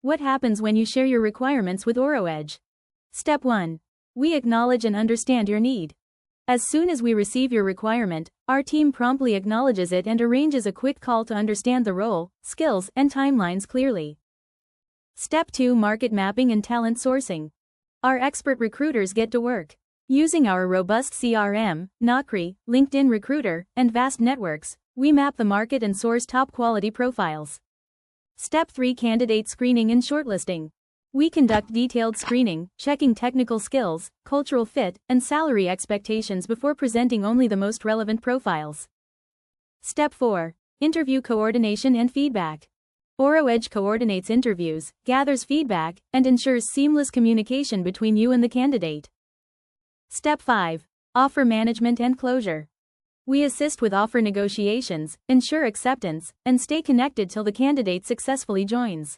What happens when you share your requirements with Auroedge? Step 1. We acknowledge and understand your need. As soon as we receive your requirement, our team promptly acknowledges it and arranges a quick call to understand the role, skills, and timelines clearly. Step 2. Market mapping and talent sourcing. Our expert recruiters get to work. Using our robust CRM, Naukri, LinkedIn Recruiter, and vast networks, we map the market and source top-quality profiles. Step 3. Candidate screening and shortlisting. We conduct detailed screening, checking technical skills, cultural fit, and salary expectations before presenting only the most relevant profiles. Step 4. Interview coordination and feedback. Auroedge coordinates interviews, gathers feedback, and ensures seamless communication between you and the candidate. Step 5. Offer management and closure. We assist with offer negotiations, ensure acceptance, and stay connected till the candidate successfully joins.